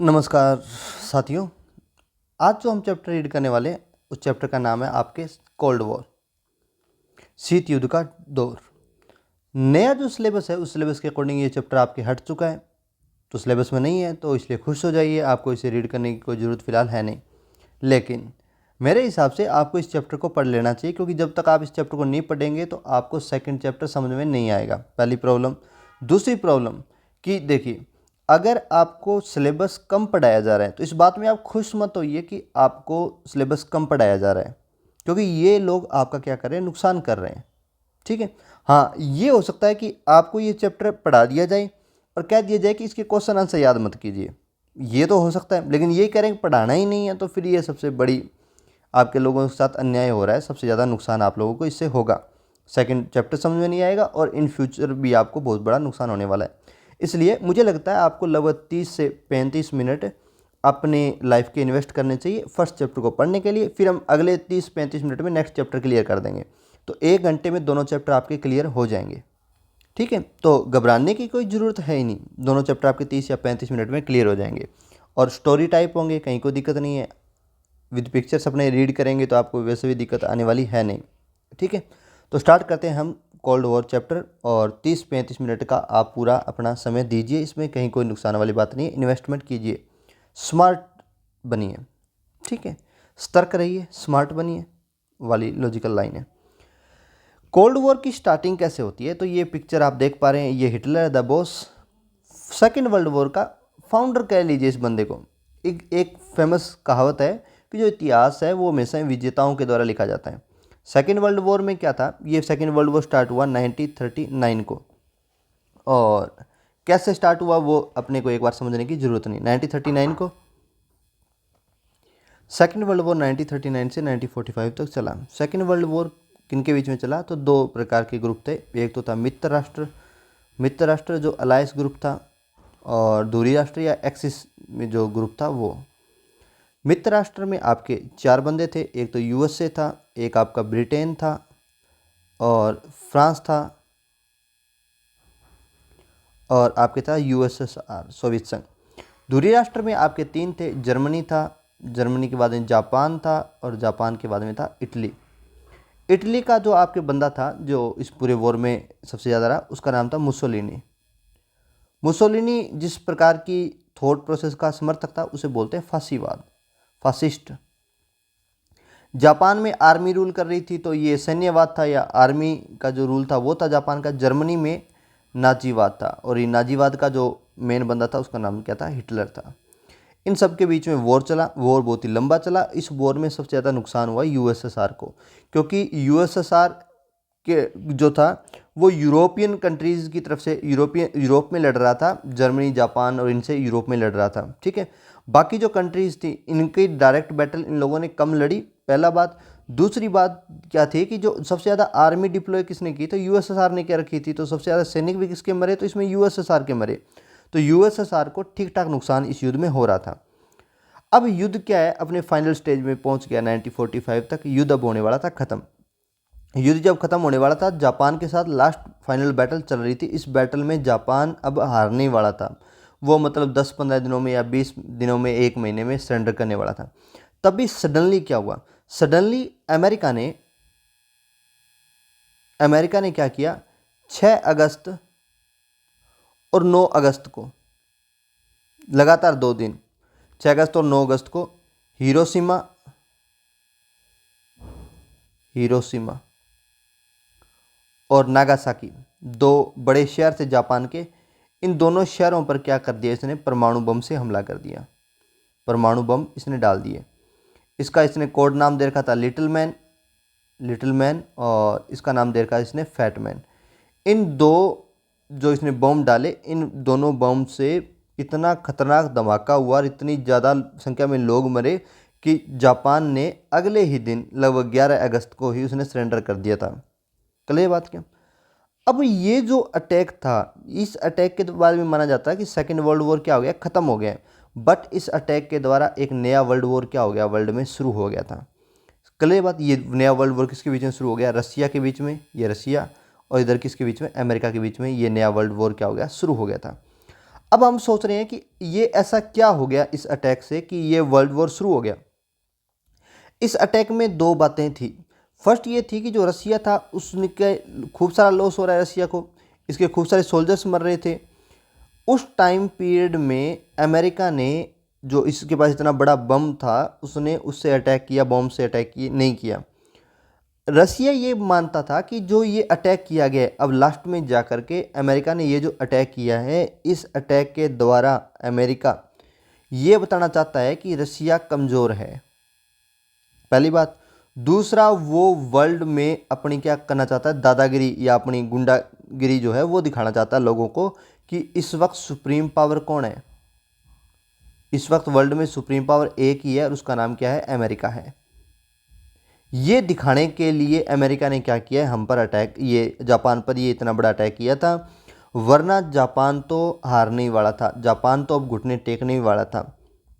नमस्कार साथियों। आज जो हम चैप्टर रीड करने वाले हैं उस चैप्टर का नाम है आपके कोल्ड वॉर, शीत युद्ध का दौर। नया जो सिलेबस है उस सिलेबस के अकॉर्डिंग ये चैप्टर आपके हट चुका है, तो सिलेबस में नहीं है तो इसलिए खुश हो जाइए, आपको इसे रीड करने की कोई ज़रूरत फ़िलहाल है नहीं। लेकिन मेरे हिसाब से आपको इस चैप्टर को पढ़ लेना चाहिए, क्योंकि जब तक आप इस चैप्टर को नहीं पढ़ेंगे तो आपको सेकंड चैप्टर समझ में नहीं आएगा। पहली प्रॉब्लम। दूसरी प्रॉब्लम कि देखिए, अगर आपको सिलेबस कम पढ़ाया जा रहा है तो इस बात में आप खुश मत होइए कि आपको सिलेबस कम पढ़ाया जा रहा है, क्योंकि ये लोग आपका क्या कर रहे हैं, नुकसान कर रहे हैं। ठीक है। हाँ, ये हो सकता है कि आपको ये चैप्टर पढ़ा दिया जाए और कह दिया जाए कि इसके क्वेश्चन आंसर याद मत कीजिए, ये तो हो सकता है। लेकिन ये कह रहे हैं कि पढ़ाना ही नहीं है, तो फिर ये सबसे बड़ी आपके लोगों के साथ अन्याय हो रहा है। सबसे ज़्यादा नुकसान आप लोगों को इससे होगा। सेकंड चैप्टर समझ में नहीं आएगा और इन फ्यूचर भी आपको बहुत बड़ा नुकसान होने वाला है। इसलिए मुझे लगता है आपको लगभग 30 से 35 मिनट अपने लाइफ के इन्वेस्ट करने चाहिए फर्स्ट चैप्टर को पढ़ने के लिए। फिर हम अगले 30-35 मिनट में नेक्स्ट चैप्टर क्लियर कर देंगे, तो 1 घंटे में दोनों चैप्टर आपके क्लियर हो जाएंगे। ठीक है, तो घबराने की कोई ज़रूरत है ही नहीं, दोनों चैप्टर आपके 30 या 35 मिनट में क्लियर हो जाएंगे और स्टोरी टाइप होंगे, कहीं कोई दिक्कत नहीं है। विद पिक्चर्स अपने रीड करेंगे तो आपको वैसे भी दिक्कत आने वाली है नहीं। ठीक है, तो स्टार्ट करते हैं हम कोल्ड वॉर चैप्टर, और 30-35 मिनट का आप पूरा अपना समय दीजिए। इसमें कहीं कोई नुकसान वाली बात नहीं है। इन्वेस्टमेंट कीजिए, स्मार्ट बनिए। ठीक है, सतर्क रहिए, स्मार्ट बनिए वाली लॉजिकल लाइन है। कोल्ड वॉर की स्टार्टिंग कैसे होती है, तो ये पिक्चर आप देख पा रहे हैं, ये Hitler the boss, second world war का फाउंडर कह लीजिए इस बंदे को। एक फेमस कहावत है कि जो इतिहास है वो हमेशा विजेताओं के द्वारा लिखा जाता है। सेकेंड वर्ल्ड वॉर में क्या था, ये सेकेंड वर्ल्ड वॉर स्टार्ट हुआ 1939 को, और कैसे स्टार्ट हुआ वो अपने को एक बार समझने की जरूरत नहीं। 1939 को सेकेंड वर्ल्ड वॉर 1939 से 1945 तक चला। सेकेंड वर्ल्ड वॉर किनके बीच में चला, तो दो प्रकार के ग्रुप थे। एक तो था मित्र राष्ट्र जो अलायंस ग्रुप था, और दूरी राष्ट्र या एक्सिस में जो ग्रुप था वो। मित्र राष्ट्र में आपके 4 बंदे थे, एक तो यूएसए था, एक आपका ब्रिटेन था, और फ्रांस था, और आपके था यूएसएसआर सोवियत संघ। दूरी राष्ट्र में आपके 3 थे, जर्मनी था, जर्मनी के बाद में जापान था, और जापान के बाद में था इटली। इटली का जो आपके बंदा था जो इस पूरे वॉर में सबसे ज़्यादा रहा, उसका नाम था मुसोलिनी। मुसोलिनी जिस प्रकार की थॉट प्रोसेस का समर्थक था उसे बोलते हैं फासीवाद, फासिस्ट। जापान में आर्मी रूल कर रही थी, तो ये सैन्यवाद था, या आर्मी का जो रूल था वो था जापान का। जर्मनी में नाजीवाद था, और ये नाजीवाद का जो मेन बंदा था उसका नाम क्या था, हिटलर था। इन सब के बीच में वॉर चला, वॉर बहुत ही लंबा चला। इस वॉर में सबसे ज़्यादा नुकसान हुआ यूएसएसआर को, क्योंकि यूएसएसआर के जो था वो यूरोपियन कंट्रीज़ की तरफ से यूरोप में लड़ रहा था। जर्मनी, जापान और इनसे यूरोप में लड़ रहा था। ठीक है, बाकी जो कंट्रीज़ थी इनकी डायरेक्ट बैटल इन लोगों ने कम लड़ी, पहला बात। दूसरी बात क्या थी कि जो सबसे ज़्यादा आर्मी डिप्लॉय किसने की, तो यूएसएसआर ने क्या रखी थी, तो सबसे ज़्यादा सैनिक भी किसके मरे, तो इसमें यूएसएसआर के मरे। तो यूएसएसआर को ठीक ठाक नुकसान इस युद्ध में हो रहा था। अब युद्ध क्या है, अपने फाइनल स्टेज में पहुंच गया। 1945 तक युद्ध अब होने वाला था ख़त्म। युद्ध जब खत्म होने वाला था, जापान के साथ लास्ट फाइनल बैटल चल रही थी। इस बैटल में जापान अब हारने वाला था। वो मतलब 10-15 दिनों में या 20 दिनों में, 1 महीने में सरेंडर करने वाला था। तभी सडनली क्या हुआ, सडनली अमेरिका ने क्या किया, 6 अगस्त और 9 अगस्त को, लगातार 2 दिन, 6 अगस्त और 9 अगस्त को हिरोशिमा और नागासाकी, 2 बड़े शहर थे जापान के, इन दोनों शहरों पर क्या कर दिया इसने, परमाणु बम से हमला कर दिया। परमाणु बम इसने डाल दिए। इसका इसने कोड नाम दे रखा था लिटिल मैन, और इसका नाम दे रखा इसने फैट मैन। इन 2 जो इसने बम डाले, इन दोनों बम से इतना खतरनाक धमाका हुआ और इतनी ज़्यादा संख्या में लोग मरे कि जापान ने अगले ही दिन लगभग 11 अगस्त को ही उसने सरेंडर कर दिया था। कल ये बात क्या। अब ये जो अटैक था, इस अटैक के बारे में माना जाता है कि सेकेंड वर्ल्ड वॉर क्या हो गया, ख़त्म हो गया। बट इस अटैक के द्वारा एक नया वर्ल्ड वॉर क्या हो गया, वर्ल्ड में शुरू हो गया था। कल ये बात, ये नया वर्ल्ड वॉर किसके बीच में शुरू हो गया, रसिया के बीच में, ये रसिया, और इधर किसके बीच में, अमेरिका के बीच में ये नया वर्ल्ड वॉर क्या हो गया, शुरू हो गया था। अब हम सोच रहे हैं कि ये ऐसा क्या हो गया इस अटैक से कि ये वर्ल्ड वॉर शुरू हो गया। इस अटैक में दो बातें थी। फर्स्ट ये थी कि जो रसिया था उसके खूब सारा लॉस हो रहा है रसिया को, इसके खूब सारे सोल्जर्स मर रहे थे। उस टाइम पीरियड में अमेरिका ने, जो इसके पास इतना बड़ा बम था, उसने उससे अटैक किया, बम से अटैक नहीं किया। रसिया ये मानता था कि जो ये अटैक किया गया है, अब लास्ट में जा कर के अमेरिका ने ये जो अटैक किया है, इस अटैक के द्वारा अमेरिका ये बताना चाहता है कि रसिया कमज़ोर है, पहली बात। दूसरा, वो वर्ल्ड में अपनी क्या करना चाहता है, दादागिरी या अपनी गुंडागिरी जो है वो दिखाना चाहता है लोगों को कि इस वक्त सुप्रीम पावर कौन है। इस वक्त वर्ल्ड में सुप्रीम पावर एक ही है और उसका नाम क्या है, अमेरिका है। ये दिखाने के लिए अमेरिका ने क्या किया है, हम पर अटैक, ये जापान पर ये इतना बड़ा अटैक किया था। वरना जापान तो हारने ही वाला था, जापान तो अब घुटने टेकने ही वाला था।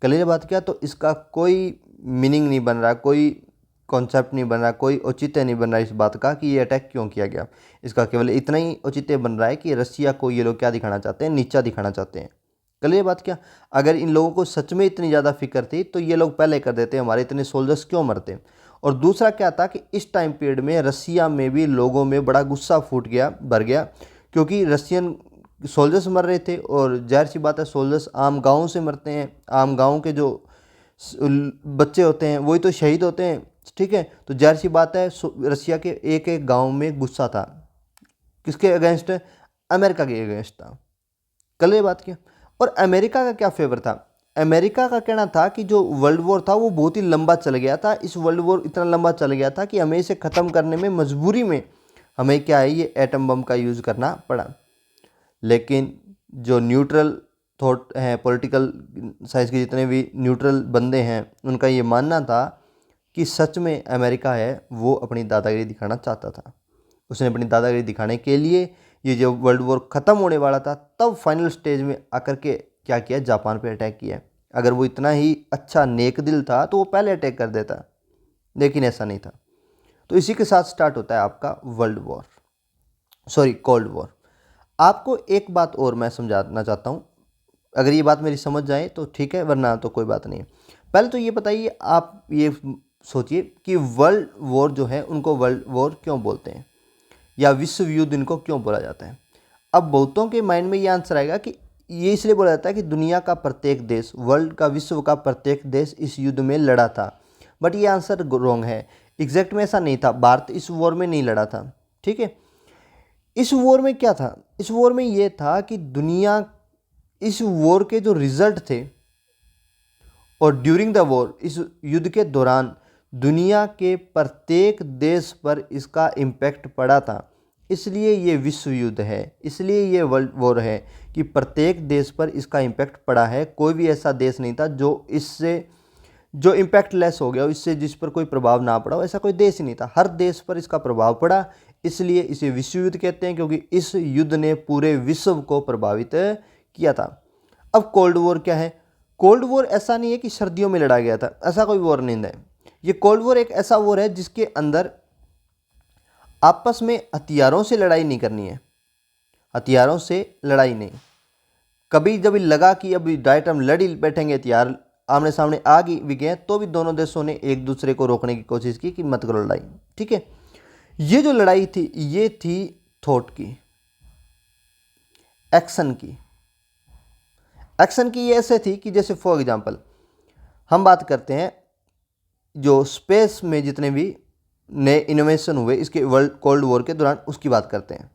क्लियर बात क्या? तो इसका कोई मीनिंग नहीं बन रहा, कोई कॉन्सेप्ट नहीं बन रहा, कोई औचित्य नहीं बन रहा इस बात का कि ये अटैक क्यों किया गया। इसका केवल इतना ही औचित्य बन रहा है कि रसिया को ये लोग क्या दिखाना चाहते हैं, नीचा दिखाना चाहते हैं। क्लियर बात क्या? अगर इन लोगों को सच में इतनी ज़्यादा फिक्र थी तो ये लोग पहले कर देते, हमारे इतने सोल्जर्स क्यों मरते। और दूसरा क्या था कि इस टाइम पीरियड में रसिया में भी लोगों में बड़ा गुस्सा फूट गया, भर गया, क्योंकि रशियन सोल्जर्स मर रहे थे। और जाहिर सी बात है, सोल्जर्स आम गाँव से मरते हैं, आम गाँव के जो बच्चे होते हैं वही तो शहीद होते हैं, ठीक है। तो जाहिर सी बात है रसिया के एक एक गांव में गुस्सा था, किसके अगेंस्ट? अमेरिका के अगेंस्ट था। कल ये बात क्या? और अमेरिका का क्या फेवर था? अमेरिका का कहना था कि जो वर्ल्ड वॉर था वो बहुत ही लंबा चल गया था, इस वर्ल्ड वॉर इतना लंबा चल गया था कि हमें इसे ख़त्म करने में मजबूरी में हमें क्या है, ये एटम बम का यूज़ करना पड़ा। लेकिन जो न्यूट्रल थॉट हैं, पॉलिटिकल साइंस के जितने भी न्यूट्रल बंदे हैं, उनका ये मानना था कि सच में अमेरिका है वो अपनी दादागिरी दिखाना चाहता था। उसने अपनी दादागिरी दिखाने के लिए ये जब वर्ल्ड वॉर ख़त्म होने वाला था तब फाइनल स्टेज में आकर के क्या किया, जापान पे अटैक किया। अगर वो इतना ही अच्छा नेक दिल था तो वो पहले अटैक कर देता, लेकिन ऐसा नहीं था। तो इसी के साथ स्टार्ट होता है आपका world war, sorry cold war. आपको एक बात और मैं समझाना चाहता हूँ, अगर ये बात मेरी समझ जाए तो ठीक है, वरना तो कोई बात नहीं। पहले तो ये बताइए, आप ये सोचिए कि वर्ल्ड वॉर जो है उनको वर्ल्ड वॉर क्यों बोलते हैं, या विश्व युद्ध इनको क्यों बोला जाता है। अब बहुतों के माइंड में ये आंसर आएगा कि ये इसलिए बोला जाता है कि दुनिया का प्रत्येक देश, वर्ल्ड का, विश्व का प्रत्येक देश इस युद्ध में लड़ा था। बट ये आंसर रॉन्ग है। एग्जैक्ट में ऐसा नहीं था, भारत इस वॉर में नहीं लड़ा था, ठीक है। इस वॉर में क्या था? इस वॉर में ये था कि दुनिया, इस वॉर के जो रिजल्ट थे और ड्यूरिंग द वॉर, इस युद्ध के दौरान दुनिया के प्रत्येक देश पर इसका इम्पैक्ट पड़ा था। इसलिए ये विश्व युद्ध है, इसलिए ये वर्ल्ड वॉर है कि प्रत्येक देश पर इसका इम्पैक्ट पड़ा है। कोई भी ऐसा देश नहीं था जो इससे, जो इम्पैक्ट लेस हो गया, इससे जिस पर कोई प्रभाव ना पड़ा, ऐसा कोई देश ही नहीं था। हर देश पर इसका प्रभाव पड़ा, इसलिए इसे विश्व युद्ध कहते हैं, क्योंकि इस युद्ध ने पूरे विश्व को प्रभावित किया था। अब कोल्ड वॉर क्या है? कोल्ड वॉर ऐसा नहीं है कि सर्दियों में लड़ा गया था, ऐसा कोई वॉर नहीं है। ये कोल्ड वॉर एक ऐसा वॉर है जिसके अंदर आपस में हथियारों से लड़ाई नहीं करनी है, हथियारों से लड़ाई नहीं। कभी जब लगा कि अभी डायरेक्ट हम लड़ ही बैठेंगे, हथियार आमने सामने आ भी गए, तो भी दोनों देशों ने एक दूसरे को रोकने की कोशिश की कि मत करो लड़ाई, ठीक है। ये जो लड़ाई थी ये थी थॉट की, एक्शन की। एक्शन की ये ऐसे थी कि जैसे फॉर एग्जांपल हम बात करते हैं जो स्पेस में जितने भी नए इनोवेशन हुए इसके वर्ल्ड कोल्ड वॉर के दौरान, उसकी बात करते हैं।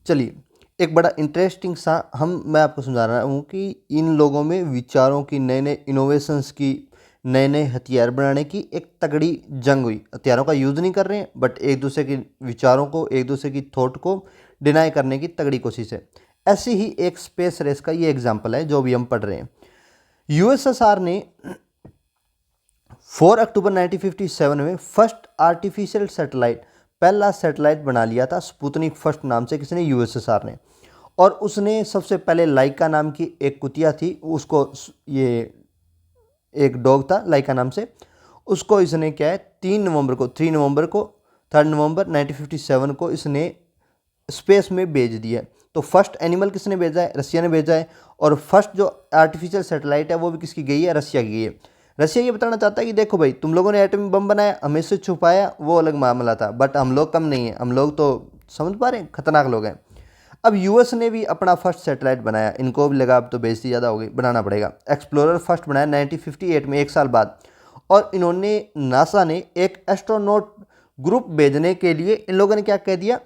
चलिए, एक बड़ा इंटरेस्टिंग सा मैं आपको समझा रहा हूँ कि इन लोगों में विचारों की, नए नए इनोवेशंस की, नए नए हथियार बनाने की एक तगड़ी जंग हुई। हथियारों का यूज़ नहीं कर रहे हैं, बट एक दूसरे के विचारों को, एक दूसरे की थॉट को डिनाई करने की तगड़ी कोशिश है। ऐसी ही एक स्पेस रेस का ये एग्जाम्पल है जो अभी हम पढ़ रहे हैं। यूएसएसआर ने 4 अक्टूबर 1957 में फर्स्ट आर्टिफिशियल सैटेलाइट, पहला सैटेलाइट बना लिया था स्पुतनिक फर्स्ट नाम से, किसने? यूएसएसआर ने। और उसने सबसे पहले लाइका नाम की एक कुतिया थी, उसको, ये एक डॉग था लाइका नाम से, उसको इसने क्या है 3 नवंबर को 3 नवंबर को 3 नवंबर 1957 को इसने स्पेस में भेज दिया। तो फर्स्ट एनिमल किसने भेजा है? रसिया ने भेजा है। और फर्स्ट जो आर्टिफिशियल सैटेलाइट है वो भी किसकी गई है? रसिया की गई है। रसिया ये बताना चाहता है कि देखो भाई, तुम लोगों ने एटॉमिक बम बनाया, हमें से छुपाया, वो अलग मामला था, बट हम लोग कम नहीं है, हम लोग तो समझ पा रहे हैं खतरनाक लोग हैं। अब यूएस ने भी अपना फर्स्ट सैटेलाइट बनाया, इनको भी लगा अब तो बेइज्जती ज़्यादा हो गई, बनाना पड़ेगा। एक्सप्लोरर फर्स्ट बनाया 1958 में, 1 साल बाद। और इन्होंने, नासा ने एक एस्ट्रोनॉट ग्रुप भेजने के लिए इन लोगों ने क्या कह दिया?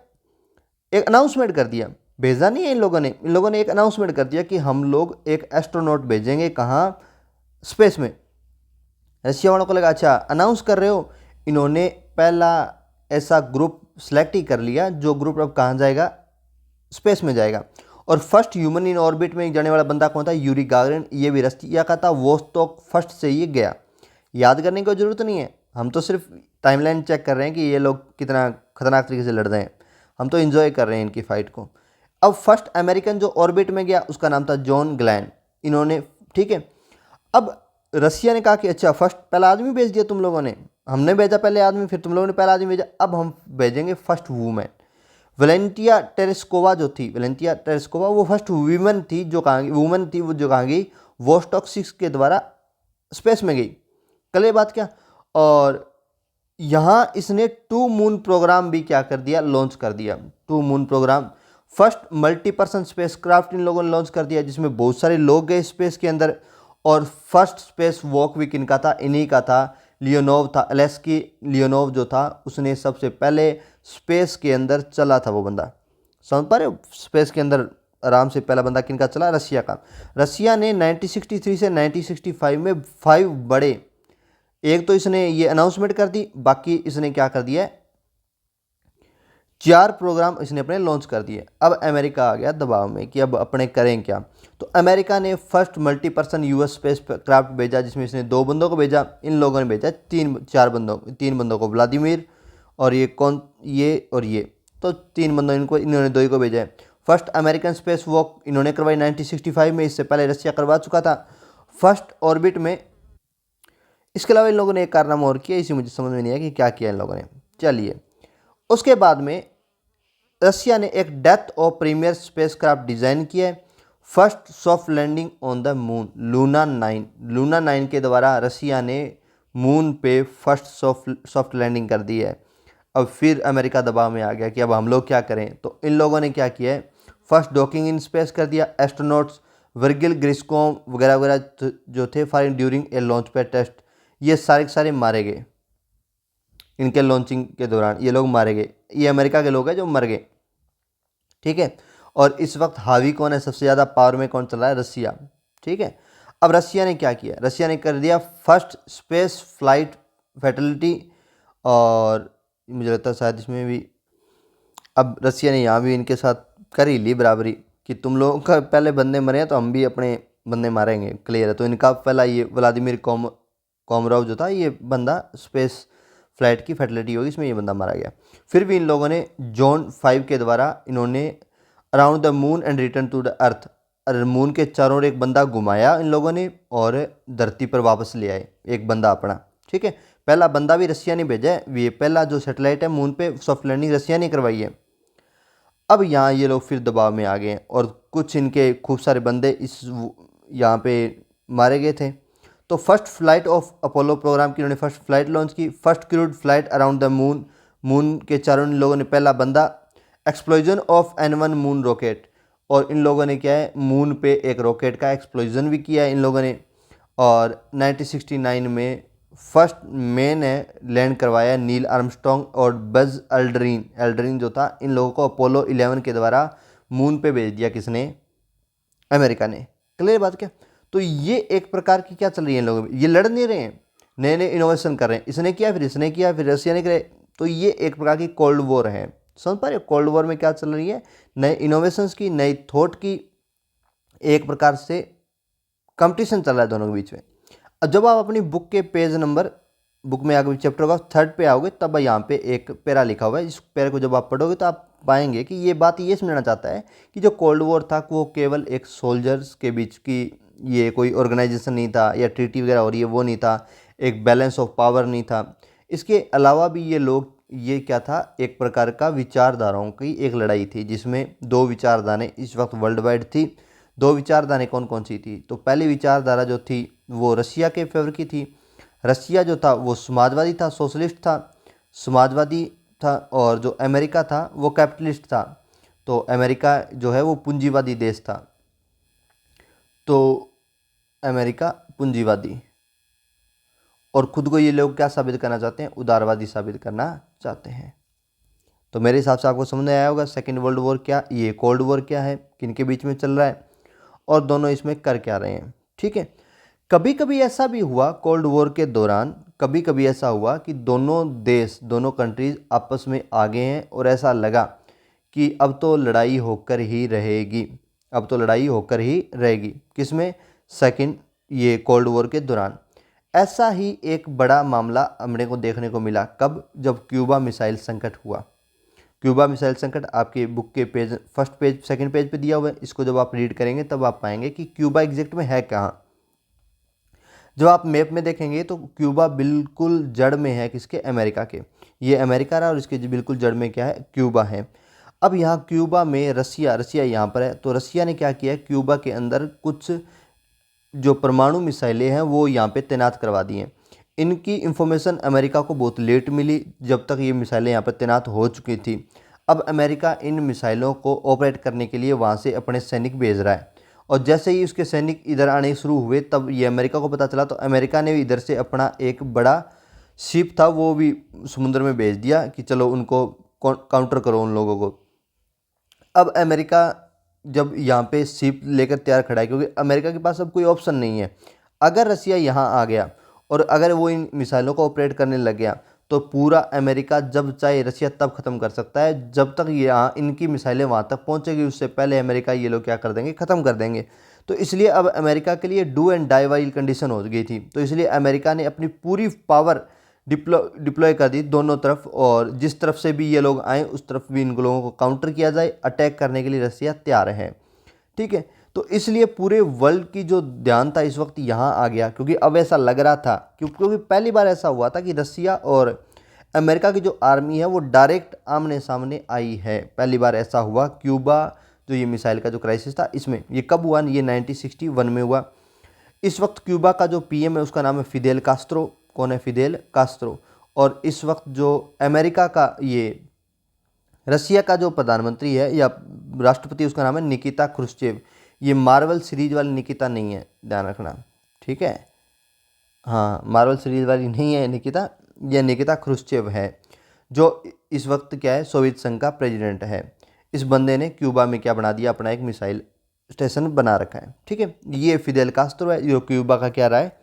एक अनाउंसमेंट कर दिया। भेजा नहीं है इन लोगों ने एक अनाउंसमेंट कर दिया कि हम लोग एक एस्ट्रोनॉट भेजेंगे। कहाँ? स्पेस में। रशिया वालों को लगा अच्छा अनाउंस कर रहे हो। इन्होंने पहला ऐसा ग्रुप सेलेक्ट ही कर लिया जो ग्रुप अब कहाँ जाएगा? स्पेस में जाएगा। और फर्स्ट ह्यूमन इन ऑर्बिट में जाने वाला बंदा कौन था? Yuri Gagarin. ये भी रशिया का था, वो तो फर्स्ट से ही गया। याद करने की जरूरत नहीं है, हम तो सिर्फ टाइमलाइन चेक कर रहे हैं कि ये लोग कितना खतरनाक तरीके से लड़ रहे हैं, हम तो एंजॉय कर रहे हैं इनकी फाइट को। अब फर्स्ट अमेरिकन जो ऑर्बिट में गया उसका नाम था जॉन ग्लैन। इन्होंने, ठीक है, अब रसिया ने कहा कि अच्छा फर्स्ट पहला आदमी भेज दिया तुम लोगों ने, हमने भेजा पहले आदमी, फिर तुम लोगों ने पहला आदमी भेजा, अब हम भेजेंगे फर्स्ट वूमेन। वेलेंटिया टेरेस्कोवा जो थी, वेलेंटिया टेरेस्कोवा वो फर्स्ट वुमेन थी जो कहाँ गई? वुमेन थी वो जो कहाँ गई? वोस्टॉक 6 के द्वारा स्पेस में गई। कल ये बात क्या? और यहाँ इसने 2 मून प्रोग्राम भी क्या कर दिया? लॉन्च कर दिया। 2 moon programme, first multi-person spacecraft इन लोगों ने लॉन्च कर दिया जिसमें बहुत सारे लोग गए स्पेस के अंदर। और फर्स्ट स्पेस वॉक भी किनका था? इन्हीं का था, लियोनोव था, एलेस्की लियोनोव जो था उसने सबसे पहले स्पेस के अंदर चला था वो बंदा। समझ पा रहे हो? स्पेस के अंदर आराम से पहला बंदा किनका चला? रसिया का। रसिया ने 1963 से 1965 में 5 बड़े, एक तो इसने ये अनाउंसमेंट कर दी, बाकी इसने क्या कर दिया है? 4 प्रोग्राम इसने अपने लॉन्च कर दिए। अब अमेरिका आ गया दबाव में कि अब अपने करें क्या। तो अमेरिका ने first multi-person US space craft भेजा जिसमें इसने 2 बंदों को भेजा। इन लोगों ने भेजा 3 बंदों को, व्लादिमीर और ये कौन, ये और ये, तो 3 बंदों, इनको इन्होंने 2 ही को भेजा है। फर्स्ट अमेरिकन स्पेस वॉक इन्होंने करवाई 1965 में, इससे पहले रसिया करवा चुका था फर्स्ट ऑर्बिट में। इसके अलावा इन लोगों ने एक कारनामा और किया, इसी मुझे समझ में नहीं आया कि क्या किया इन लोगों ने। चलिए, उसके बाद में रसिया ने एक death of premier spacecraft design किया है। First soft landing on the moon, Luna 9 के द्वारा रसिया ने मून पे फर्स्ट सॉफ्ट लैंडिंग कर दी है। अब फिर अमेरिका दबाव में आ गया कि अब हम लोग क्या करें। तो इन लोगों ने क्या किया है? फर्स्ट डॉकिंग इन स्पेस कर दिया। एस्ट्रोनॉट्स वर्गिल ग्रिस्कोम वगैरह वगैरह जो थे firing during a launch pad test, ये सारे के सारे मारे गए। इनके लॉन्चिंग के दौरान ये लोग मारे गए। ये अमेरिका के लोग हैं जो मर गए, ठीक है। और इस वक्त हावी कौन है? सबसे ज़्यादा पावर में कौन चल रहा है? रसिया, ठीक है। अब रसिया ने क्या किया? रसिया ने कर दिया फर्स्ट स्पेस फ्लाइट फैटलिटी। और मुझे लगता है शायद इसमें भी अब रसिया ने यहाँ भी इनके साथ कर ही ली बराबरी कि तुम लोगों का पहले बंदे मरे हैं तो हम भी अपने बंदे मारेंगे, क्लियर है। तो इनका पहला ये व्लादिमीर कोमरोव जो था, ये बंदा स्पेस फ्लाइट की फैटलिटी होगी इसमें ये बंदा मारा गया। फिर भी इन लोगों ने जॉन 5 के द्वारा इन्होंने around the moon and return to the earth, moon के चारों ओर एक बंदा घुमाया इन लोगों ने और धरती पर वापस ले आए एक बंदा अपना, ठीक है। पहला बंदा भी रसिया ने भेजा है, ये पहला जो सैटेलाइट है मून पे सॉफ्ट लैंडिंग रसिया ने करवाई है। अब यहाँ ये लोग फिर दबाव में आ गए हैं और कुछ इनके खूब सारे बंदे इस यहाँ पे मारे गए थे। तो first flight of Apollo program की इन्होंने फर्स्ट फ्लाइट लॉन्च की। First crewed flight around the moon, moon के चारों इन लोगों ने पहला बंदा। Explosion of N1 moon rocket, और इन लोगों ने क्या है? मून पे एक रॉकेट का एक्सप्लोजन भी किया है इन लोगों ने। और 1969 में फर्स्ट मैन है लैंड करवाया नील आर्मस्ट्रॉन्ग और बज एल्ड्रिन जो था, इन लोगों को अपोलो 11 के द्वारा मून पे भेज दिया। किसने? अमेरिका ने। क्लियर बात क्या? तो ये एक प्रकार की क्या चल रही है इन लोगों में, ये लड़ नहीं रहे हैं, नए नए इनोवेशन कर रहे हैं। इसने किया, फिर इसने किया, फिर रसिया ने करे। तो ये एक प्रकार की कोल्ड वॉर है। समझ पा रहे हो? कोल्ड वॉर में क्या चल रही है? नए इनोवेशंस की, नई थॉट की, एक प्रकार से कंपटीशन चल रहा है दोनों के बीच में। अब जब आप अपनी बुक के पेज नंबर, बुक में आगे चैप्टर का 3rd पे आओगे तब यहाँ पे एक पैरा लिखा हुआ है। इस पैरा को जब आप पढ़ोगे तो आप पाएंगे कि ये बात ये समझना चाहता है कि जो कोल्ड वॉर था वो केवल एक सोल्जर्स के बीच की, ये कोई ऑर्गेनाइजेशन नहीं था या ट्रीटी वगैरह हो रही है वो नहीं था, एक बैलेंस ऑफ पावर नहीं था। इसके अलावा भी ये लोग ये क्या था, एक प्रकार का विचारधाराओं की एक लड़ाई थी जिसमें दो विचारधाराएं इस वक्त वर्ल्ड वाइड थी। दो विचारधाराएं कौन कौन सी थी? तो पहली विचारधारा जो थी वो रशिया के फेवर की थी। रशिया जो था वो समाजवादी था, सोशलिस्ट था, समाजवादी था। और जो अमेरिका था वो कैपिटलिस्ट था। तो अमेरिका जो है वो पूंजीवादी देश था। तो अमेरिका पूंजीवादी, और खुद को ये लोग क्या साबित करना चाहते हैं? उदारवादी साबित करना चाहते हैं। तो मेरे हिसाब से आपको समझ में आया होगा सेकेंड वर्ल्ड वॉर क्या, ये कोल्ड वॉर क्या है, किन के बीच में चल रहा है और दोनों इसमें कर क्या रहे हैं। ठीक है। कभी कभी ऐसा भी हुआ कोल्ड वॉर के दौरान, कभी कभी ऐसा हुआ कि दोनों देश, दोनों कंट्रीज आपस में आ गए हैं और ऐसा लगा कि अब तो लड़ाई होकर ही रहेगी, अब तो लड़ाई होकर ही रहेगी। किसमें? सेकेंड ये कोल्ड वॉर के दौरान। ऐसा ही एक बड़ा मामला हमने को देखने को मिला। कब? जब क्यूबा मिसाइल संकट हुआ। क्यूबा मिसाइल संकट आपके बुक के page, first page, second page पे दिया हुआ है। इसको जब आप रीड करेंगे तब आप पाएंगे कि क्यूबा एग्जैक्ट में है कहाँ। जब आप मैप में देखेंगे तो क्यूबा बिल्कुल जड़ में है किसके? अमेरिका के। ये अमेरिका रहा और इसके बिल्कुल जड़ में क्या है? क्यूबा है। अब यहाँ क्यूबा में रसिया यहाँ पर है। तो रसिया ने क्या किया? क्यूबा के अंदर कुछ जो परमाणु मिसाइलें हैं वो यहाँ पे तैनात करवा दी हैं। इनकी इंफॉर्मेशन अमेरिका को बहुत लेट मिली, जब तक ये मिसाइलें यहाँ पर तैनात हो चुकी थी। अब अमेरिका इन मिसाइलों को ऑपरेट करने के लिए वहाँ से अपने सैनिक भेज रहा है। और जैसे ही उसके सैनिक इधर आने शुरू हुए तब ये अमेरिका को पता चला। तो अमेरिका ने भी इधर से अपना एक बड़ा शिप था वो भी समुद्र में भेज दिया कि चलो उनको काउंटर करो उन लोगों को। अब अमेरिका जब यहाँ पे शिप लेकर तैयार खड़ा है, क्योंकि अमेरिका के पास अब कोई ऑप्शन नहीं है। अगर रसिया यहाँ आ गया और अगर वो इन मिसाइलों को ऑपरेट करने लग गया तो पूरा अमेरिका जब चाहे रसिया तब ख़त्म कर सकता है। जब तक यहाँ इनकी मिसाइलें वहाँ तक पहुँचेगी उससे पहले अमेरिका ये लोग क्या कर देंगे? ख़त्म कर देंगे। तो इसलिए अब अमेरिका के लिए डू एंड डाई वाली कंडीशन हो गई थी। तो इसलिए अमेरिका ने अपनी पूरी पावर डिप्लॉय कर दी दोनों तरफ, और जिस तरफ से भी ये लोग आए उस तरफ भी इन लोगों को काउंटर किया जाए। अटैक करने के लिए रसिया तैयार है। ठीक है। तो इसलिए पूरे वर्ल्ड की जो ध्यान था इस वक्त यहाँ आ गया, क्योंकि अब ऐसा लग रहा था क्योंकि पहली बार ऐसा हुआ था कि रसिया और अमेरिका की जो आर्मी है वो डायरेक्ट आमने सामने आई है। पहली बार ऐसा हुआ क्यूबा जो ये मिसाइल का जो क्राइसिस था इसमें। ये कब हुआ? ये 1961 में हुआ। इस वक्त क्यूबा का जो पीएम है उसका नाम है फिदेल कास्त्रो। कौन है? Fidel Castro. और इस वक्त जो अमेरिका का, ये रसिया का जो प्रधानमंत्री है या राष्ट्रपति, उसका नाम है निकिता क्रुश्चेव। ये मार्वल सीरीज वाली निकिता नहीं है, ध्यान रखना। ठीक है। हाँ, मार्वल सीरीज वाली नहीं है निकिता, यह निकिता क्रुश्चेव है जो इस वक्त क्या है? सोवियत संघ का प्रेसिडेंट है। इस बंदे ने क्यूबा में क्या बना दिया? अपना एक मिसाइल स्टेशन बना रखा है। ठीक है। ये फिदेल कास्त्रो है जो क्यूबा का क्या रहा है?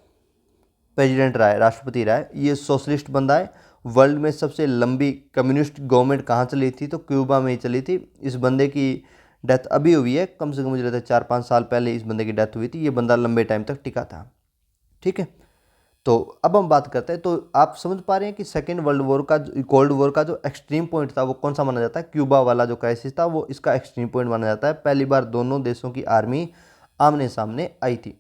प्रेसिडेंट रहा है, राष्ट्रपति रहा है। ये सोशलिस्ट बंदा है। वर्ल्ड में सबसे लंबी कम्युनिस्ट गवर्नमेंट कहाँ चली थी? तो क्यूबा में ही चली थी। इस बंदे की डेथ अभी हुई है, कम से कम मुझे लगता है 4-5 साल पहले इस बंदे की डेथ हुई थी। ये बंदा लंबे टाइम तक टिका था। ठीक है। तो अब हम बात करते हैं। तो आप समझ पा रहे हैं कि सेकेंड वर्ल्ड वॉर का, कोल्ड वॉर का जो एक्सट्रीम पॉइंट था वो कौन सा माना जाता है? क्यूबा वाला जो क्राइसिस था वो इसका एक्सट्रीम पॉइंट माना जाता है। पहली बार दोनों देशों की आर्मी आमने सामने आई थी।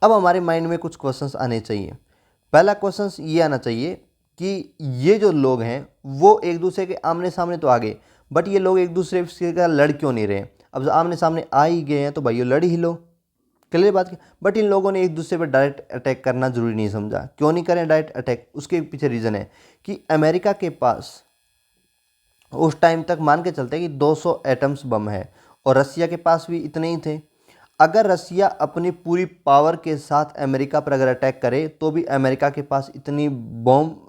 अब हमारे माइंड में कुछ क्वेश्चंस आने चाहिए। पहला क्वेश्चंस ये आना चाहिए कि ये जो लोग हैं वो एक दूसरे के आमने सामने तो आ गए, बट ये लोग एक दूसरे से का लड़ क्यों नहीं रहे? अब आमने सामने आ ही गए हैं तो भाई लड़ ही लो, क्लियर बात की। बट इन लोगों ने एक दूसरे पर डायरेक्ट अटैक करना जरूरी नहीं समझा। क्यों नहीं करें डायरेक्ट अटैक? उसके पीछे रीज़न है कि अमेरिका के पास उस टाइम तक मान के चलते हैं कि 200 एटम्स बम है और रसिया के पास भी इतने ही थे। अगर रसिया अपनी पूरी पावर के साथ अमेरिका पर अगर अटैक करे तो भी अमेरिका के पास इतनी बॉम्ब,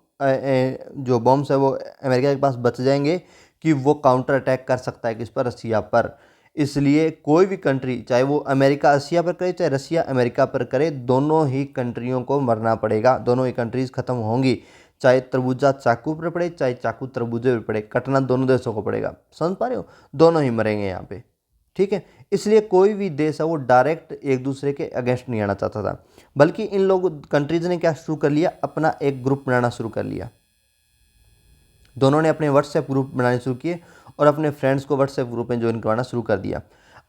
जो बॉम्ब्स है वो अमेरिका के पास बच जाएंगे कि वो काउंटर अटैक कर सकता है किस पर? रसिया पर। इसलिए कोई भी कंट्री, चाहे वो अमेरिका रसिया पर करे चाहे रसिया अमेरिका पर करे, दोनों ही कंट्रियों को मरना पड़ेगा। दोनों ही कंट्रीज खत्म होंगी। चाहे तरबूजा चाकू पर पड़े चाहे चाकू तरबूजे पर पड़े, कटना दोनों देशों को पड़ेगा। समझ पा रहे हो? दोनों ही मरेंगे यहाँ पे। ठीक है। इसलिए कोई भी देश है वो डायरेक्ट एक दूसरे के अगेंस्ट नहीं आना चाहता था, बल्कि इन लोग कंट्रीज ने क्या शुरू कर लिया? अपना एक ग्रुप बनाना शुरू कर लिया। दोनों ने अपने व्हाट्सएप ग्रुप बनाने शुरू किए और अपने फ्रेंड्स को व्हाट्सएप ग्रुप में ज्वाइन करवाना शुरू कर दिया।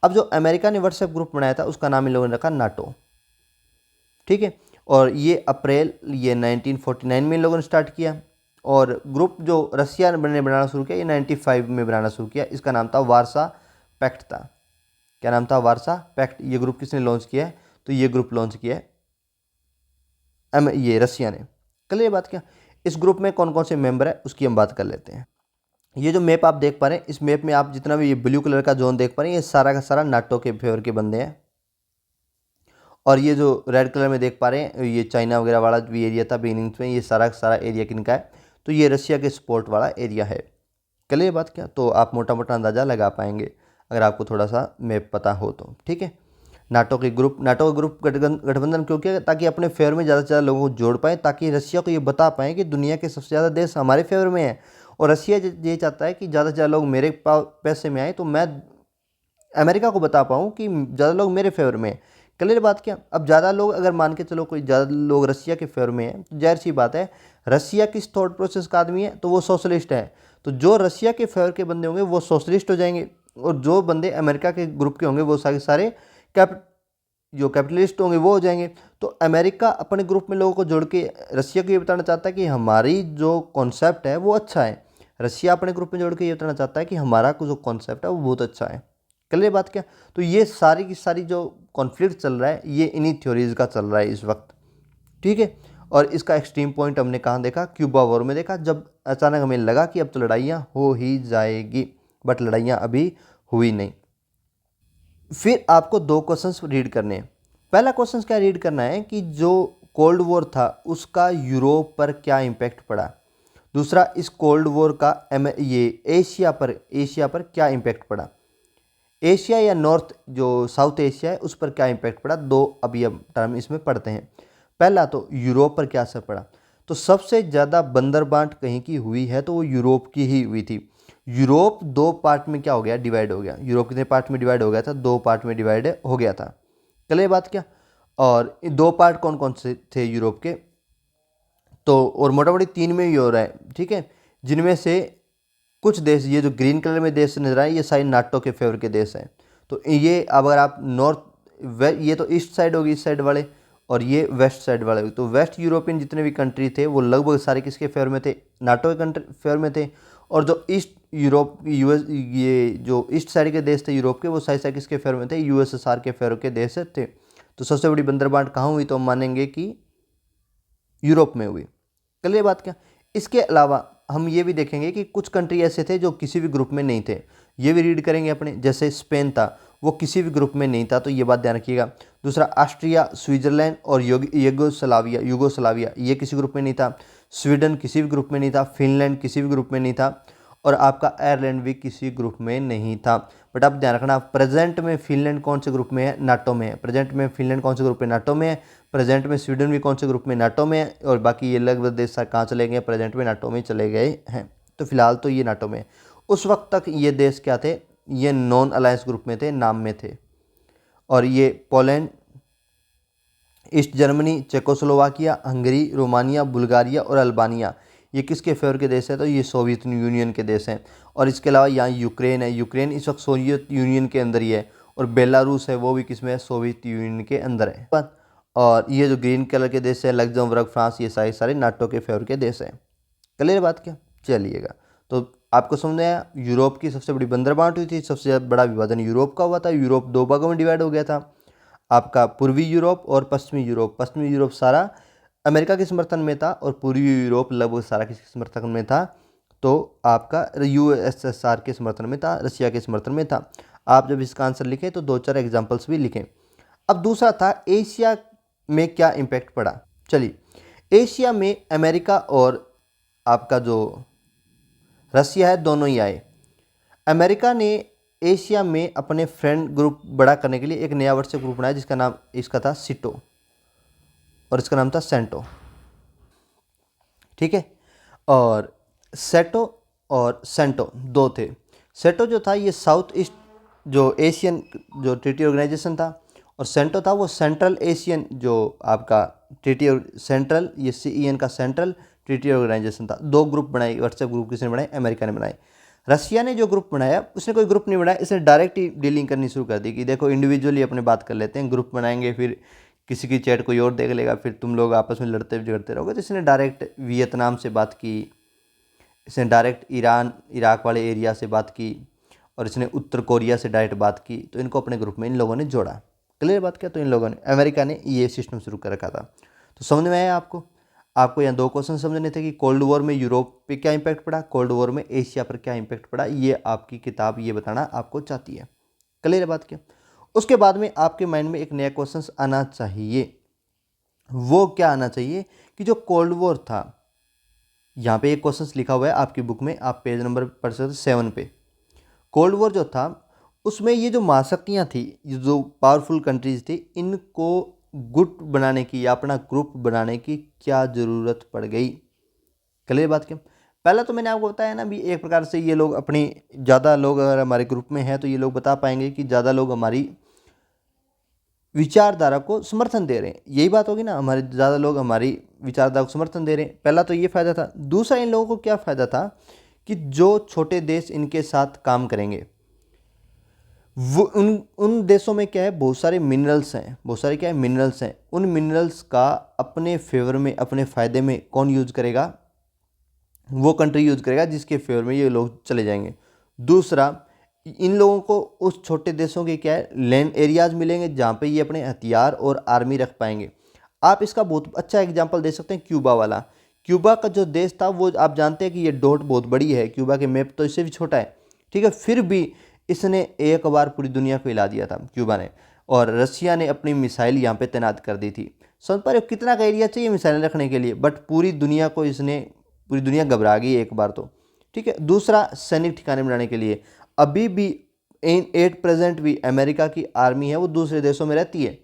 अब जो अमेरिका ने व्हाट्सएप ग्रुप बनाया था उसका नाम इन लोगों ने रखा नाटो। ठीक है। और ये अप्रैल 1949 में इन लोगों ने स्टार्ट किया। और ग्रुप जो रसिया ने बनाना शुरू किया ये 95 में बनाना शुरू किया। इसका नाम था वारसा पैक्ट था। क्या नाम था? वारसा पैक्ट। ये ग्रुप किसने लॉन्च किया है? तो ये ग्रुप लॉन्च किया है ये रसिया ने। क्लियर बात? क्या इस ग्रुप में कौन कौन से मेंबर है उसकी हम बात कर लेते हैं। ये जो मैप आप देख पा रहे हैं, इस मैप में आप जितना भी ये ब्लू कलर का जोन देख पा रहे हैं, ये सारा का सारा नाटो के फेवर के बंदे हैं। और ये जो रेड कलर में देख पा रहे हैं, ये चाइना वगैरह वाला भी एरिया था बिगिनिंग में, ये सारा का सारा एरिया किनका है? तो ये रशिया के सपोर्ट वाला एरिया है। क्लियर बात? क्या तो आप मोटा मोटा अंदाज़ा लगा पाएंगे अगर आपको थोड़ा सा मैप पता हो तो। ठीक है, नाटो का ग्रुप गठबंधन क्यों किया? ताकि अपने फेवर में ज़्यादा से ज़्यादा लोगों को जोड़ पाए, ताकि रशिया को ये बता पाएँ कि दुनिया के सबसे ज़्यादा देश हमारे फेवर में है। और रशिया ये चाहता है कि ज़्यादा से ज़्यादा लोग मेरे पैसे में आए, तो मैं अमेरिका को बता पाऊँ कि ज़्यादा लोग मेरे फेवर में है। क्लियर बात? क्या अब ज़्यादा लोग अगर मान के चलो कोई ज़्यादा लोग रशिया के फेवर में हैं, तो जाहिर सी बात है रशिया किस थॉट प्रोसेस का आदमी है? तो वो सोशलिस्ट है। तो जो रशिया के फेवर के बंदे होंगे वो सोशलिस्ट हो जाएंगे, और जो बंदे अमेरिका के ग्रुप के होंगे वो सारे सारे जो कैपिटलिस्ट होंगे वो हो जाएंगे। तो अमेरिका अपने ग्रुप में लोगों को जोड़ के रशिया को ये बताना चाहता है कि हमारी जो कॉन्सेप्ट है वो अच्छा है। रशिया अपने ग्रुप में जोड़ के ये बताना चाहता है कि हमारा जो कॉन्सेप्ट है वो बहुत अच्छा है। क्लियर बात? क्या तो ये सारी की सारी जो कॉन्फ्लिक्ट चल रहा है ये इन्हीं थ्योरीज का चल रहा है इस वक्त। ठीक है, और इसका एक्सट्रीम पॉइंट हमने कहाँ देखा? क्यूबा वॉर में देखा, जब अचानक हमें लगा कि अब तो लड़ाइयाँ हो ही जाएगी, बट लड़ाइयाँ अभी हुई नहीं। फिर आपको दो क्वेश्चंस रीड करने हैं। पहला क्वेश्चन क्या रीड करना है कि जो कोल्ड वॉर था उसका यूरोप पर क्या इम्पैक्ट पड़ा। दूसरा, इस कोल्ड वॉर का ये एशिया पर क्या इम्पैक्ट पड़ा। एशिया या नॉर्थ जो साउथ एशिया है उस पर क्या इम्पैक्ट पड़ा। दो अभी हम टर्म इसमें पढ़ते हैं। पहला तो यूरोप पर क्या असर पड़ा। तो सबसे ज़्यादा बंदरबांट कहीं की हुई है तो वो यूरोप की ही हुई थी। यूरोप दो पार्ट में क्या हो गया? डिवाइड हो गया। यूरोप कितने पार्ट में डिवाइड हो गया था? दो पार्ट में डिवाइड हो गया था। क्लियर बात? क्या और दो पार्ट कौन कौन से थे यूरोप के? तो और मोटा मोटी तीन में ही हो रहा है। ठीक है, जिनमें से कुछ देश, ये जो ग्रीन कलर में देश नजर आए, ये सारे नाटो के फेवर के देश हैं। तो ये अब अगर आप ये तो ईस्ट साइड होगी, इस साइड वाले, और ये वेस्ट साइड वाले। तो वेस्ट यूरोपियन जितने भी कंट्री थे वो लगभग सारे किसके फेवर में थे? नाटो के कंट्री फेवर में थे। और जो ईस्ट यूरोप यूएस ये जो ईस्ट साइड के देश थे यूरोप के, वो सारे सारे किसके फेवर में थे? यूएसएसआर के फेवर के देश थे। तो सबसे बड़ी बंदरबांट कहाँ हुई? तो हम मानेंगे कि यूरोप में हुई। क्लियर बात? क्या इसके अलावा हम ये भी देखेंगे कि कुछ कंट्री ऐसे थे जो किसी भी ग्रुप में नहीं थे, ये भी रीड करेंगे अपने। जैसे स्पेन था, वो किसी भी ग्रुप में नहीं था, तो ये बात ध्यान रखिएगा। दूसरा, ऑस्ट्रिया, स्विट्जरलैंड और यूगोस्लाविया ये किसी ग्रुप में नहीं था। स्वीडन किसी भी ग्रुप में नहीं था। फिनलैंड किसी भी ग्रुप में नहीं था। और आपका आयरलैंड भी किसी ग्रुप में नहीं था। बट आप ध्यान रखना, प्रेजेंट में फिनलैंड कौन से ग्रुप में है? नाटो में है। प्रेजेंट में फिनलैंड कौन से ग्रुप में? नाटो में है। प्रेजेंट में स्वीडन भी कौन से ग्रुप में? नाटो में है। और बाकी ये लगभग देश कहाँ चले गए? प्रेजेंट में नाटो में चले गए हैं। तो फिलहाल तो ये नाटो में है। उस वक्त तक ये देश क्या थे? ये नॉन अलायंस ग्रुप में थे, नाम में थे। और ये Poland, east Germany, Czechoslovakia, Hungary, Romania, Bulgaria और अल्बानिया ये किसके फेवर के देश है? तो ये सोवियत यूनियन के देश हैं। और इसके अलावा यहाँ यूक्रेन है। यूक्रेन इस वक्त सोवियत यूनियन के अंदर ही है। और बेलारूस है, वो भी किसमें है? सोवियत यूनियन के अंदर है। और ये जो ग्रीन कलर के देश है, लग्जमबर्ग, फ्रांस, ये सारे सारे नाटो के फेवर के देश हैं। क्लियर बात? क्या चलिएगा, तो आपको समझ आया यूरोप की सबसे बड़ी बंदरबांट हुई थी, सबसे बड़ा विभाजन यूरोप का हुआ था। यूरोप दो भागों में डिवाइड हो गया था, आपका पूर्वी यूरोप और पश्चिमी यूरोप। पश्चिमी यूरोप सारा अमेरिका के समर्थन में था और पूर्वी यूरोप लगभग सारा किसके समर्थन में था? तो आपका यूएसएसआर के समर्थन में था, रशिया के समर्थन में था। आप जब इसका आंसर लिखें तो दो चार एग्जाम्पल्स भी लिखें। अब दूसरा था एशिया में क्या इम्पैक्ट पड़ा। चलिए, एशिया में अमेरिका और आपका जो रसिया है दोनों ही आए। अमेरिका ने एशिया में अपने फ्रेंड ग्रुप बड़ा करने के लिए एक नया व्हाट्सएप ग्रुप बनाया जिसका नाम इसका था सिटो, और इसका नाम था सेंटो। ठीक है, और सेटो और सेंटो दो थे। सेटो जो था ये साउथ ईस्ट जो एशियन जो ट्रीटी ऑर्गेनाइजेशन था, और सेंटो था वो सेंट्रल एशियन जो आपका ट्रीटी सेंट्रल ये CEN का सेंट्रल ट्रीटी ऑर्गेनाइजेशन था। दो ग्रुप बनाए, व्हाट्सएप ग्रुप किसने बनाए? अमेरिका ने बनाए। रशिया ने जो ग्रुप बनाया उसने कोई ग्रुप नहीं बनाया, इसने डायरेक्ट ही डीलिंग करनी शुरू कर दी कि देखो इंडिविजुअली अपने बात कर लेते हैं, ग्रुप बनाएंगे, फिर किसी की चैट कोई और देख लेगा, फिर तुम लोग आपस में लड़ते झगड़ते रहोगे। तो इसने डायरेक्ट वियतनाम से बात की, इसने डायरेक्ट ईरान इराक वाले एरिया से बात की और इसने उत्तर कोरिया से डायरेक्ट बात की, तो इनको अपने ग्रुप में इन लोगों ने जोड़ा। क्लियर बात क्या? तो इन लोगों ने, अमेरिका ने ये सिस्टम शुरू कर रखा था। तो समझ में आया आपको? आपको यहाँ 2 क्वेश्चन समझने थे कि कोल्ड वॉर में यूरोप पे क्या इंपैक्ट पड़ा, कोल्ड वॉर में एशिया पर क्या इंपैक्ट पड़ा। ये आपकी किताब ये बताना आपको चाहती है। क्लियर बात क्या? उसके बाद में आपके माइंड में एक नया क्वेश्चन आना चाहिए। वो क्या आना चाहिए कि जो कोल्ड वॉर था, यहाँ पे एक क्वेश्चन लिखा हुआ है आपकी बुक में, आप पेज नंबर पढ़ सकते 7 पे। कोल्ड वॉर जो था उसमें ये जो महाशक्तियाँ थी, ये जो पावरफुल कंट्रीज थी, इनको गुट बनाने की या अपना ग्रुप बनाने की क्या ज़रूरत पड़ गई। क्लियर बात क्या? पहला तो मैंने आपको बताया ना भी, एक प्रकार से ये लोग अपनी, ज़्यादा लोग अगर हमारे ग्रुप में हैं तो ये लोग बता पाएंगे कि ज़्यादा लोग हमारी विचारधारा को समर्थन दे रहे हैं। यही बात होगी ना, हमारे ज़्यादा लोग हमारी विचारधारा को समर्थन दे रहे हैं। पहला तो ये फ़ायदा था। दूसरा, इन लोगों को क्या फ़ायदा था कि जो छोटे देश इनके साथ काम करेंगे, वो उन देशों में क्या है, बहुत सारे मिनरल्स हैं, बहुत सारे क्या है, मिनरल्स हैं। उन मिनरल्स का अपने फेवर में, अपने फ़ायदे में कौन यूज़ करेगा? वो कंट्री यूज़ करेगा जिसके फेवर में ये लोग चले जाएंगे। दूसरा, इन लोगों को उस छोटे देशों के क्या है, लैंड एरियाज मिलेंगे जहाँ पे ये अपने हथियार और आर्मी रख पाएंगे। आप इसका बहुत अच्छा एग्जांपल दे सकते हैं क्यूबा वाला। क्यूबा का जो देश था वो आप जानते हैं कि ये डॉट बहुत बड़ी है, क्यूबा के मैप तो इससे भी छोटा है, ठीक है, फिर भी इसने एक बार पूरी दुनिया को हिला दिया था क्यूबा ने। और रसिया ने अपनी मिसाइल यहाँ पे तैनात कर दी थी। समझ पा रहे हो कितना का एरिया चाहिए मिसाइल रखने के लिए, बट पूरी दुनिया को इसने, पूरी दुनिया घबरा गई एक बार तो, ठीक है। दूसरा, सैनिक ठिकाने बनाने के लिए अभी भी एट प्रेजेंट भी अमेरिका की आर्मी है वो दूसरे देशों में रहती है।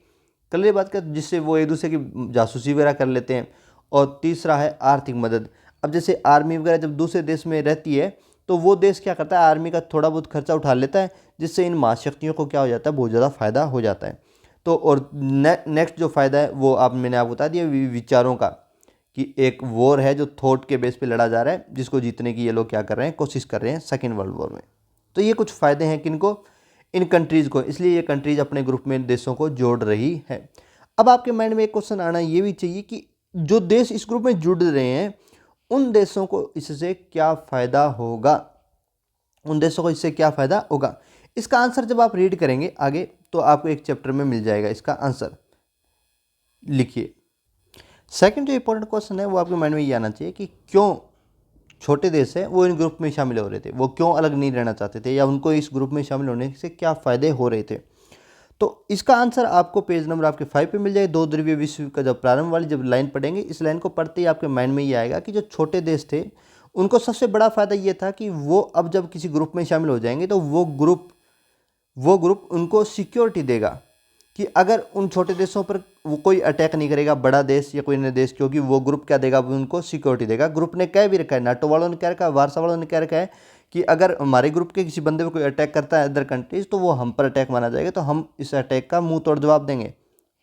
कल ये बात कर, जिससे वो एक दूसरे की जासूसी वगैरह कर लेते हैं। और तीसरा है आर्थिक मदद। अब जैसे आर्मी वगैरह जब दूसरे देश में रहती है तो वो देश क्या करता है, आर्मी का थोड़ा बहुत खर्चा उठा लेता है, जिससे इन महाशक्तियों को क्या हो जाता है, बहुत ज़्यादा फायदा हो जाता है। तो और नेक्स्ट जो फ़ायदा है वो मैंने आपको बता दिया, विचारों का, कि एक वॉर है जो थॉट के बेस पे लड़ा जा रहा है, जिसको जीतने की ये लोग क्या कर रहे हैं, कोशिश कर रहे हैं सेकेंड वर्ल्ड वॉर में। तो ये कुछ फ़ायदे हैं किनको, इन कंट्रीज़ को, इसलिए ये कंट्रीज अपने ग्रुप में देशों को जोड़ रही है। अब आपके माइंड में एक क्वेश्चन आना ये भी चाहिए कि जो देश इस ग्रुप में जुड़ रहे हैं उन देशों को इससे क्या फ़ायदा होगा, उन देशों को इससे क्या फ़ायदा होगा। इसका आंसर जब आप रीड करेंगे आगे तो आपको एक चैप्टर में मिल जाएगा इसका आंसर। लिखिए, सेकंड जो इंपॉर्टेंट क्वेश्चन है वो आपके माइंड में ये आना चाहिए कि क्यों छोटे देश है वो इन ग्रुप में शामिल हो रहे थे, वो क्यों अलग नहीं रहना चाहते थे, या उनको इस ग्रुप में शामिल होने से क्या फ़ायदे हो रहे थे। तो इसका आंसर आपको पेज नंबर आपके 5 पे मिल जाए। 2 द्वितीय विश्व का जब प्रारंभ वाली जब लाइन पढ़ेंगे, इस लाइन को पढ़ते ही आपके माइंड में ये आएगा कि जो छोटे देश थे उनको सबसे बड़ा फ़ायदा ये था कि वो अब जब किसी ग्रुप में शामिल हो जाएंगे तो वो ग्रुप उनको सिक्योरिटी देगा कि अगर उन छोटे देशों पर वो कोई अटैक नहीं करेगा, बड़ा देश या कोई अन्य देश, क्योंकि वो ग्रुप क्या देगा, वो उनको सिक्योरिटी देगा। ग्रुप ने कह भी रखा है, नाटो वालों ने कह रखा है, वार्सा वालों ने कह रखा है कि अगर हमारे ग्रुप के किसी बंदे पर कोई अटैक करता है अदर कंट्रीज तो वो हम पर अटैक माना जाएगा, तो हम इस अटैक का मुंह तोड़ जवाब देंगे,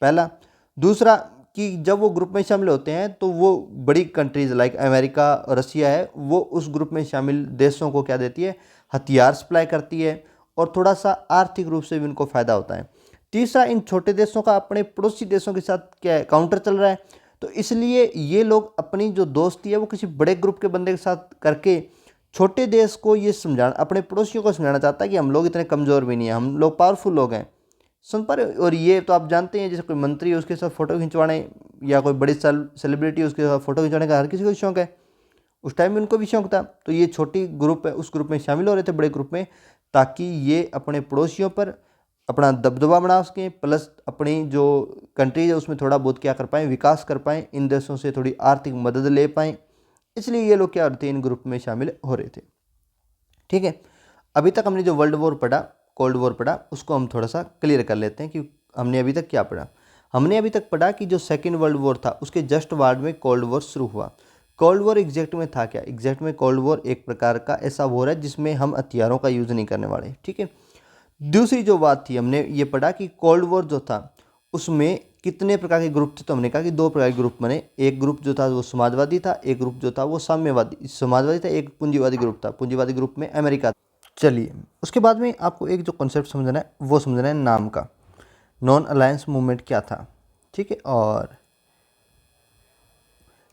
पहला। दूसरा, कि जब वो ग्रुप में शामिल होते हैं तो वो बड़ी कंट्रीज लाइक अमेरिका और रसिया है, वो उस ग्रुप में शामिल देशों को क्या देती है, हथियार सप्लाई करती है, और थोड़ा सा आर्थिक रूप से भी उनको फ़ायदा होता है। तीसरा, इन छोटे देशों का अपने पड़ोसी देशों के साथ क्या है, काउंटर चल रहा है, तो इसलिए ये लोग अपनी जो दोस्ती है वो किसी बड़े ग्रुप के बंदे के साथ करके छोटे देश को ये समझाना, अपने पड़ोसियों को समझाना चाहता है कि हम लोग इतने कमज़ोर भी नहीं हैं, हम लोग पावरफुल लोग हैं। सुन पा रहे हो? और ये तो आप जानते हैं, जैसे कोई मंत्री है उसके साथ फ़ोटो खिंचवाने, या कोई बड़ी सेलिब्रिटी उसके साथ फ़ोटो खिंचवाने का हर किसी को शौक है, उस टाइम में उनको भी शौक था। तो ये छोटी ग्रुप है, उस ग्रुप में शामिल हो रहे थे बड़े ग्रुप में, ताकि ये अपने पड़ोसियों पर अपना दबदबा बना सकें, प्लस अपनी जो कंट्रीज है उसमें थोड़ा बहुत क्या कर पाएँ, विकास कर पाएँ, इन देशों से थोड़ी आर्थिक मदद ले पाएँ। इसलिए ये लोग क्या होते हैं, इन ग्रुप में शामिल हो रहे थे। ठीक है, अभी तक हमने जो वर्ल्ड वॉर पढ़ा, कोल्ड वॉर पढ़ा, उसको हम थोड़ा सा क्लियर कर लेते हैं कि हमने अभी तक क्या पढ़ा। हमने अभी तक पढ़ा कि जो सेकेंड वर्ल्ड वॉर था उसके जस्ट बाद में कोल्ड वॉर शुरू हुआ। कोल्ड वॉर एग्जैक्ट में था क्या, एग्जैक्ट में कोल्ड वॉर एक प्रकार का ऐसा वॉर है जिसमें हम हथियारों का यूज़ नहीं करने वाले। ठीक है, दूसरी जो बात थी हमने ये पढ़ा कि कोल्ड वॉर जो था उसमें कितने प्रकार के ग्रुप थे, तो हमने कहा कि 2 प्रकार के ग्रुप बने। एक ग्रुप जो था वो समाजवादी था, एक ग्रुप जो था वो साम्यवादी समाजवादी था, एक पूंजीवादी ग्रुप था। पूंजीवादी ग्रुप में अमेरिका। चलिए, उसके बाद में आपको एक जो कॉन्सेप्ट समझना है वो समझना है नाम का, नॉन अलायंस मूवमेंट क्या था। ठीक है, और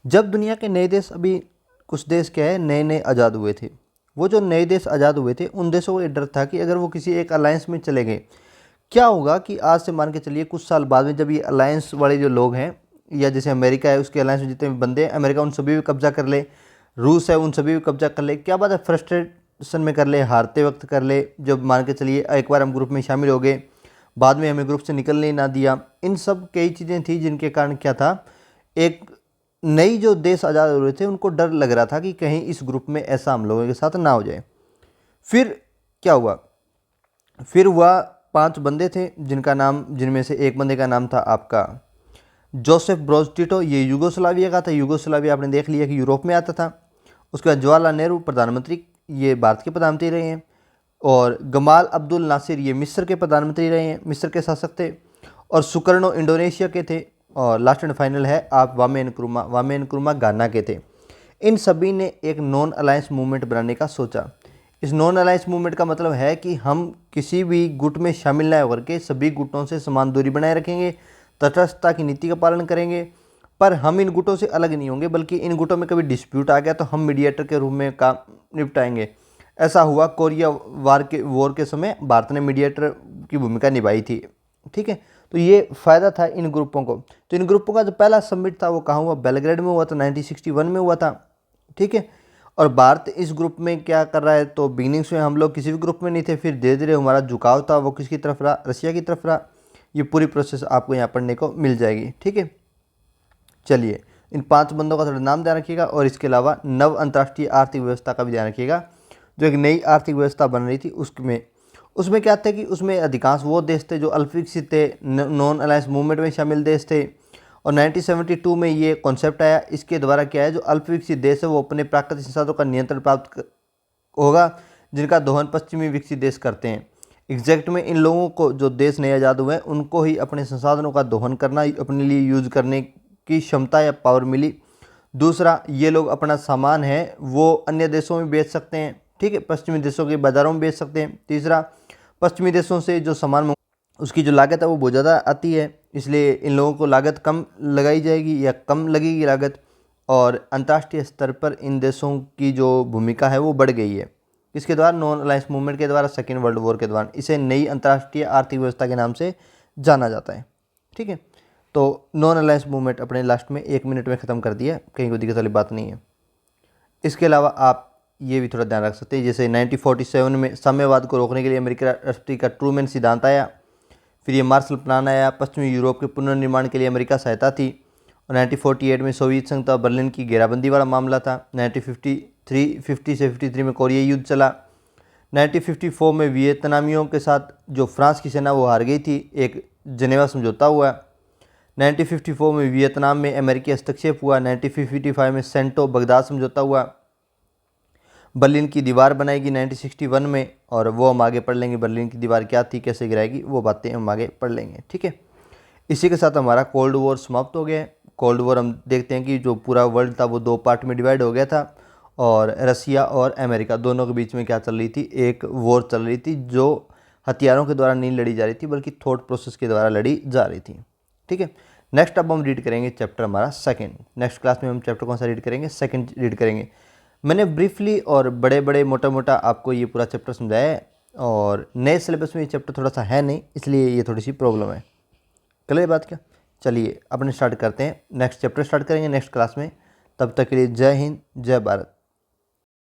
जब दुनिया के नए देश अभी कुछ देश क्या है नए नए आज़ाद हुए थे। वो जो नए देश आज़ाद हुए थे उन देशों को ये डर था कि अगर वो किसी एक अलायंस में चले गए, क्या होगा कि आज से मान के चलिए कुछ साल बाद में जब ये अलायंस वाले जो लोग हैं, या जैसे अमेरिका है उसके अलायंस में जितने भी बंदे हैं, अमेरिका उन सभी पे कब्जा कर ले, रूस है उन सभी पे कब्जा कर ले, क्या बात है फ्रस्ट्रेशन में कर ले, हारते वक्त कर ले, जब मान के चलिए एक बार हम ग्रुप में शामिल हो गए, बाद में हमें ग्रुप से निकलने ही ना दिया। इन सब कई चीज़ें थी जिनके कारण क्या था, एक नई जो देश आज़ाद हो रहे थे उनको डर लग रहा था कि कहीं इस ग्रुप में ऐसा हम लोगों के साथ ना हो जाए। फिर क्या हुआ, फिर हुआ 5 बंदे थे जिनमें से एक बंदे का नाम था आपका जोसेफ ब्रोज टिटो। ये यूगोस्लाविया का था। यूगोस्लाविया आपने देख लिया कि यूरोप में आता था। उसके बाद जवाहरलाल नेहरू प्रधानमंत्री, ये भारत के प्रधानमंत्री रहे हैं। और गमाल अब्दुल नासिर ये मिस्र के प्रधानमंत्री रहे हैं, मिस्र के शासक थे। और सुकर्णो इंडोनेशिया के थे। और लास्ट एंड फाइनल है आप वामे नक्रुमा गाना के थे। इन सभी ने एक नॉन अलायंस मूवमेंट बनाने का सोचा। इस नॉन अलायंस मूवमेंट का मतलब है कि हम किसी भी गुट में शामिल न होकर के सभी गुटों से समान दूरी बनाए रखेंगे, तटस्थता की नीति का पालन करेंगे, पर हम इन गुटों से अलग नहीं होंगे, बल्कि इन गुटों में कभी डिस्प्यूट आ गया तो हम मीडिएटर के रूप में काम निपटाएंगे। ऐसा हुआ कोरिया वॉर के समय भारत ने मीडिएटर की भूमिका निभाई थी। ठीक है, तो ये फ़ायदा था इन ग्रुपों को। तो इन ग्रुपों का जो पहला समिट था वो कहाँ हुआ, बेलग्रेड में हुआ था, 1961 में हुआ था। ठीक है, और भारत इस ग्रुप में क्या कर रहा है, तो बिगिनिंग्स में हम लोग किसी भी ग्रुप में नहीं थे, फिर धीरे धीरे हमारा झुकाव था वो किसकी तरफ रहा, रशिया की तरफ रहा। ये पूरी प्रोसेस आपको यहाँ पढ़ने को मिल जाएगी। ठीक है, चलिए इन 5 बंदों का थोड़ा नाम ध्यान रखिएगा, और इसके अलावा नव अंतर्राष्ट्रीय आर्थिक व्यवस्था का भी ध्यान रखिएगा। जो एक नई आर्थिक व्यवस्था बन रही थी उसमें क्या था कि उसमें अधिकांश वो देश थे जो अल्पविकसित थे, नॉन अलायंस मूवमेंट में शामिल देश थे। और 1972 में ये कॉन्सेप्ट आया। इसके द्वारा क्या है, जो अल्पविकसित देश है वो अपने प्राकृतिक संसाधनों का नियंत्रण प्राप्त होगा, जिनका दोहन पश्चिमी विकसित देश करते हैं। एग्जैक्ट में इन लोगों को, जो देश नए आज़ाद हुए हैं, उनको ही अपने संसाधनों का दोहन करना, अपने लिए यूज करने की क्षमता या पावर मिली। दूसरा, ये लोग अपना सामान है वो अन्य देशों में बेच सकते हैं। ठीक है, पश्चिमी देशों के बाज़ारों में बेच सकते हैं। तीसरा, पश्चिमी देशों से जो सामान उसकी जो लागत है वो बहुत ज़्यादा आती है, इसलिए इन लोगों को लागत कम लगाई जाएगी या कम लगेगी लागत। और अंतर्राष्ट्रीय स्तर पर इन देशों की जो भूमिका है वो बढ़ गई है। इसके द्वारा नॉन अलायंस मूवमेंट के द्वारा, सेकेंड वर्ल्ड वॉर के दौरान, इसे नई अंतर्राष्ट्रीय आर्थिक व्यवस्था के नाम से जाना जाता है। ठीक है, तो नॉन अलायंस मूवमेंट अपने लास्ट में 1 मिनट में ख़त्म कर दिया, कहीं कोई दिक्कत वाली बात नहीं है। इसके अलावा आप ये भी थोड़ा ध्यान रख सकते हैं, जैसे 1947 में साम्यवाद को रोकने के लिए अमेरिकी राष्ट्रपति का ट्रूमैन सिद्धांत आया। फिर ये मार्शल प्लान आया, पश्चिमी यूरोप के पुनर्निर्माण के लिए अमेरिका सहायता थी। और 1948 में सोवियत संघ तथा बर्लिन की घेराबंदी वाला मामला था। 1950 से 53 में कोरिया युद्ध चला। 1954 में वियतनामियों के साथ जो फ्रांस की सेना वो हार गई थी, एक जनेवा समझौता हुआ। 1954 में वियतनाम में अमेरिकी हस्तक्षेप हुआ। 1955 में सेंटो बगदाद समझौता हुआ। बर्लिन की दीवार बनाएगी 1961 में, और वो हम आगे पढ़ लेंगे। बर्लिन की दीवार क्या थी, कैसे गिराएगी, वो बातें हम आगे पढ़ लेंगे। ठीक है, इसी के साथ हमारा कोल्ड वॉर समाप्त हो गया है। कोल्ड वॉर हम देखते हैं कि जो पूरा वर्ल्ड था वो 2 पार्ट में डिवाइड हो गया था, और रसिया और अमेरिका दोनों के बीच में क्या चल रही थी, एक वॉर चल रही थी जो हथियारों के द्वारा नहीं लड़ी जा रही थी, बल्कि थॉट प्रोसेस के द्वारा लड़ी जा रही थी। ठीक है, नेक्स्ट अब हम रीड करेंगे चैप्टर हमारा सेकंड। नेक्स्ट क्लास में हम चैप्टर कौन सा रीड करेंगे, सेकंड रीड करेंगे। मैंने ब्रीफली और बड़े मोटा मोटा आपको ये पूरा चैप्टर समझाया है, और नए सिलेबस में ये चैप्टर थोड़ा सा है नहीं, इसलिए ये थोड़ी सी प्रॉब्लम है। क्लियर बात क्या, चलिए अपने स्टार्ट करते हैं। नेक्स्ट चैप्टर स्टार्ट करेंगे नेक्स्ट क्लास में। तब तक के लिए जय हिंद, जय भारत।